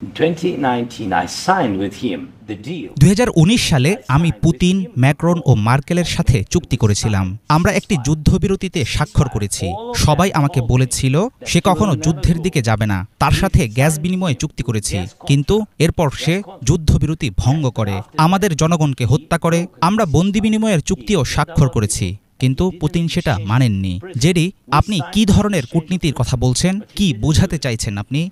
2019 সালে আমি Putin, Macron ও মার্কেলের সাথে চুক্তি করেছিলাম। আমরা একটি যুদ্ধবিরতিতে স্বাক্ষর করেছি। সবাই আমাকে বলেছিল সে কখনো যুদ্ধের দিকে যাবে না। তার সাথে গ্যাস বিনিময়ে চুক্তি করেছি, কিন্তু এরপর সে যুদ্ধবিরতি ভঙ্গ করে, আমাদের জনগণকে হত্যা করে। আমরা বন্দি বিনিময়ের চুক্তিও স্বাক্ষর করেছি, কিন্তু পুতিন সেটা মানেননি। জেরি, আপনি কি ধরনের কূটনীতির কথা বলছেন? কি বোঝাতে চাইছেন আপনি?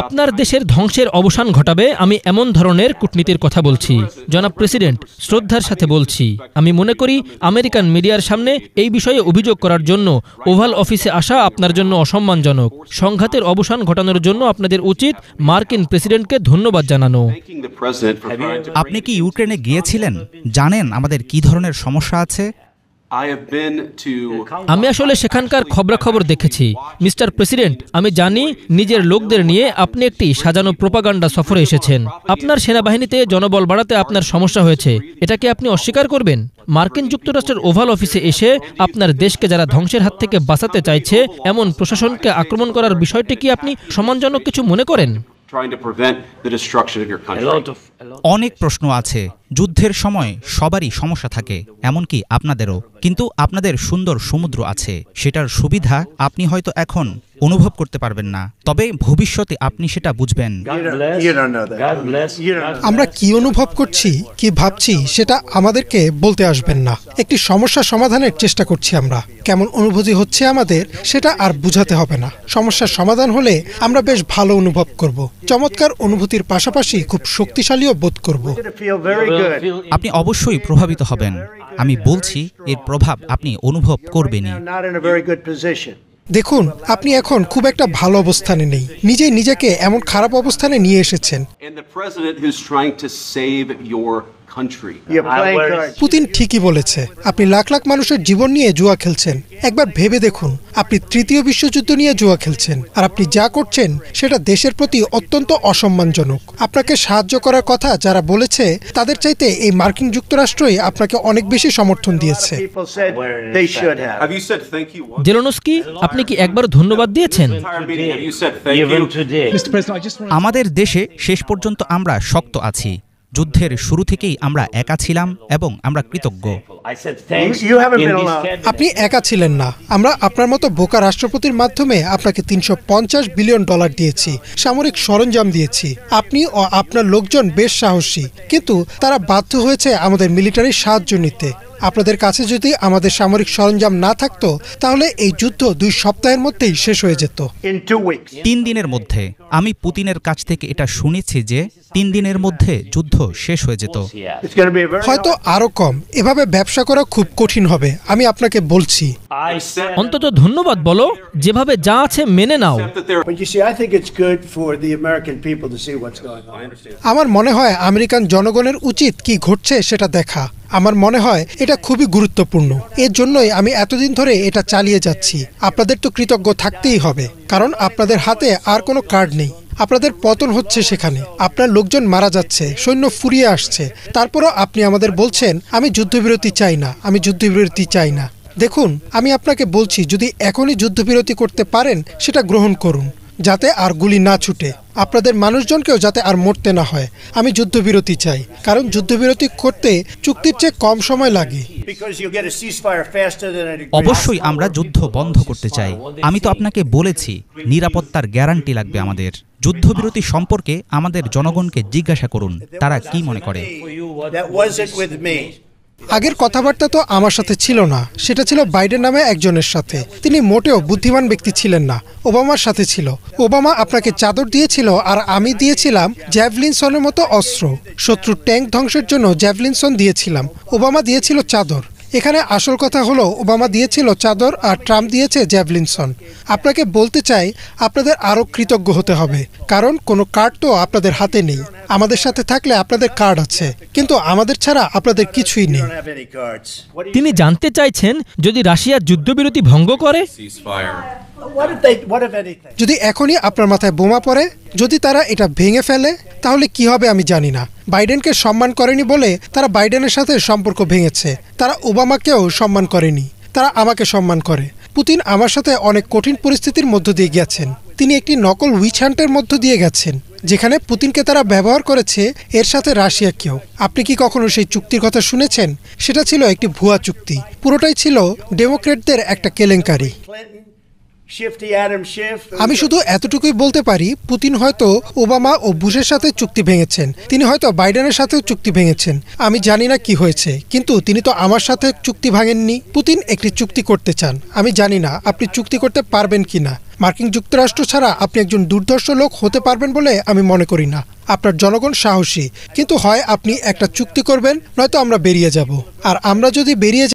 আপনার দেশের ধ্বংসের অবসান ঘটাবে আমি এমন ধরনের কূটনীতির কথা বলছি। জনাব প্রেসিডেন্ট, শ্রদ্ধার সাথে বলছি, আমি মনে করি আমেরিকান মিডিয়ার সামনে এই বিষয়ে অভিযোগ করার জন্য ওভাল অফিসে আসা আপনার জন্য অসম্মানজনক। সংঘাতের অবসান ঘটানোর জন্য আপনাদের উচিত মার্কিন প্রেসিডেন্টকে ধন্যবাদ জানানো। আপনি কি ইউক্রেনে গিয়েছিলেন? জানেন আমাদের কি ধরনের সমস্যা আছে? আমি আসলে সেখানকার খবরাখবর দেখেছি। মিস্টার প্রেসিডেন্ট, আমি জানি নিজের লোকদের নিয়ে আপনি একটি সাজানো প্রোপাগান্ডা সফরে এসেছেন। আপনার সেনাবাহিনীতে জনবল বাড়াতে আপনার সমস্যা হয়েছে, এটা কি আপনি অস্বীকার করবেন? মার্কিন যুক্তরাষ্ট্রের ওভাল অফিসে এসে আপনার দেশকে যারা ধ্বংসের হাত থেকে বাঁচাতে চাইছে এমন প্রশাসনকে আক্রমণ করার বিষয়টি কি আপনি সম্মানজনক কিছু মনে করেন? অনেক প্রশ্ন আছে। যুদ্ধের সময় সবারই সমস্যা থাকে, এমনকি আপনাদেরও। কিন্তু আপনাদের সুন্দর সমুদ্র আছে, সেটার সুবিধা আপনি হয়তো এখন অনুভব করতে পারবেন না, তবে ভবিষ্যতে আপনি সেটা বুঝবেন। আমরা কি অনুভব করছি, কি ভাবছি, সেটা আমাদেরকে বলতে আসবেন না। একটি সমস্যা সমাধানের চেষ্টা করছি আমরা। কেমন অনুভূতি হচ্ছে আমাদের সেটা আর বুঝাতে হবে না। সমস্যার সমাধান হলে আমরা বেশ ভালো অনুভব করব, চমৎকার অনুভূতির পাশাপাশি খুব শক্তিশালীও বোধ করব। আপনি অবশ্যই প্রভাবিত হবেন। আমি বলছি, এর প্রভাব আপনি অনুভব করবেনই। দেখুন, আপনি এখন খুব একটা ভালো অবস্থানে নেই। নিজেকে এমন খারাপ অবস্থানে নিয়ে এসেছেন। পুতিন ঠিকই বলেছে, আপনি লাখ লাখ মানুষের জীবন নিয়ে জুয়া খেলছেন। একবার ভেবে দেখুন, আপনি তৃতীয় বিশ্বযুদ্ধ নিয়ে জুয়া খেলছেন, আর আপনি যা করছেন সেটা দেশের প্রতি অত্যন্ত অসম্মানজনক। আপনাকে সাহায্য করার কথা যারা বলেছে তাদের চাইতে এই মার্কিন যুক্তরাষ্ট্রই আপনাকে অনেক বেশি সমর্থন দিয়েছে। জেলেনস্কি, আপনি কি একবার ধন্যবাদ দিয়েছেন? আমাদের দেশে শেষ পর্যন্ত আমরা শক্ত আছি। যুদ্ধের শুরু থেকেই আমরা একা ছিলাম এবং আমরা কৃতজ্ঞ। আপনি একা ছিলেন না। আমরা আপনার মতো বোকা রাষ্ট্রপতির মাধ্যমে আপনাকে $350 বিলিয়ন দিয়েছি, সামরিক সরঞ্জাম দিয়েছি। আপনি ও আপনার লোকজন বেশ সাহসী, কিন্তু তারা বাধ্য হয়েছে আমাদের মিলিটারির সাহায্য নিতে। আপনাদের কাছে যদি আমাদের সামরিক সরঞ্জাম না থাকতো তাহলে এই যুদ্ধ 2 সপ্তাহের মধ্যেই শেষ হয়ে যেত। 3 দিনের মধ্যে। আমি পুতিনের কাছ থেকে এটা শুনেছি যে 3 দিনের মধ্যে যুদ্ধ শেষ হয়ে যেত। হয়তো আরো কম। এভাবে ব্যবসা করা খুব কঠিন হবে, আমি আপনাকে বলছি। অন্তত ধন্যবাদ বলো, যেভাবে যা আছে মেনে নাও। আমার মনে হয় আমেরিকান জনগণের উচিত কি ঘটছে সেটা দেখা। আমার মনে হয় এটা খুবই গুরুত্বপূর্ণ। এর জন্যই আমি এতদিন ধরে এটা চালিয়ে যাচ্ছি। আপনাদের তো কৃতজ্ঞ থাকতেই হবে, কারণ আপনাদের হাতে আর কোনো কার্ড নেই। আপনাদের পতন হচ্ছে সেখানে, আপনার লোকজন মারা যাচ্ছে, সৈন্য ফুরিয়ে আসছে, তারপরও আপনি আমাদের বলছেন আমি যুদ্ধবিরতি চাই না, আমি যুদ্ধবিরতি চাই না। দেখুন, আমি আপনাকে বলছি, যদি এখনই যুদ্ধবিরতি করতে পারেন সেটা গ্রহণ করুন, যাতে আর গুলি না ছুটে, আপনাদের মানুষজনকেও যাতে আর মরতে না হয়। আমি যুদ্ধবিরতি চাই, কারণ যুদ্ধবিরতি করতে চুক্তির চেয়ে কম সময় লাগে। অবশ্যই আমরা যুদ্ধ বন্ধ করতে চাই। আমি তো আপনাকে বলেছি নিরাপত্তার গ্যারান্টি লাগবে আমাদের। যুদ্ধবিরতি সম্পর্কে আমাদের জনগণকে জিজ্ঞাসা করুন, তারা কি মনে করে। আগের কথাবার্তা তো আমার সাথে ছিল না, সেটা ছিল বাইডেন নামে একজনের সাথে। তিনি মোটেও বুদ্ধিমান ব্যক্তি ছিলেন না, ওবামার সাথে ছিল। ওবামা আপনাকে চাদর দিয়েছিল আর আমি দিয়েছিলাম জ্যাভলিনসনের মতো অস্ত্র। শত্রুর ট্যাঙ্ক ধ্বংসের জন্য জ্যাভলিনসন দিয়েছিলাম, ওবামা দিয়েছিল চাদর। এখানে আসল কথা হলো ওবামা দিয়েছিল চাদর আর ট্রাম্প দিয়েছে জ্যাভলিনসন। আপনাকে বলতে চাই, আপনাদের আরও কৃতজ্ঞ হতে হবে, কারণ কোনো কার্ড তো আপনাদের হাতে নেই। আমাদের সাথে থাকলে আপনাদের কার্ড আছে, কিন্তু আমাদের ছাড়া আপনাদের কিছুই নেই। তিনি জানতে চাইছেন, যদি রাশিয়া যুদ্ধবিরতি ভঙ্গ করে, যদি এখনই আপনার মাথায় বোমা পড়ে, যদি তারা এটা ভেঙে ফেলে, তাহলে কি হবে আমি জানি না। বাইডেনকে সম্মান করেনি বলে তারা বাইডেনের সাথে সম্পর্ক ভেঙেছে। তারা ওবামাকেও সম্মান করেনি, তারা আমাকে সম্মান করে। পুতিন আমার সাথে অনেক কঠিন পরিস্থিতির মধ্য দিয়ে গেছেন। তিনি একটি নকল উইচ হান্টের মধ্য দিয়ে গেছেন, যেখানে পুতিনকে তারা ব্যবহার করেছে, এর সাথে রাশিয়াকেও। আপনি কি কখনো সেই চুক্তির কথা শুনেছেন? সেটা ছিল একটি ভুয়া চুক্তি। পুরোটাই ছিল ডেমোক্র্যাটদের একটা কেলেঙ্কারি। আমি শুধু এতটুকুই বলতে পারি, পুতিন হয়তো ওবামা ও বুশের সাথে চুক্তি ভেঙেছেন, তিনি হয়তো বাইডেনের সাথেও চুক্তি ভেঙেছেন। আমি জানি না কি হয়েছে, কিন্তু তিনি তো আমার সাথে চুক্তি ভাঙেননি। পুতিন একটি চুক্তি করতে চান, আমি জানি না আপনি চুক্তি করতে পারবেন কিনা। মার্কিন যুক্তরাষ্ট্র ছাড়া আপনি একজন দুর্ধর্ষ লোক হতে পারবেন বলে আমি মনে করি না। আপনার জনগণ সাহসী, কিন্তু হয় আপনি একটা চুক্তি করবেন, নয়তো আমরা বেরিয়ে যাব। আর আমরা যদি বেরিয়ে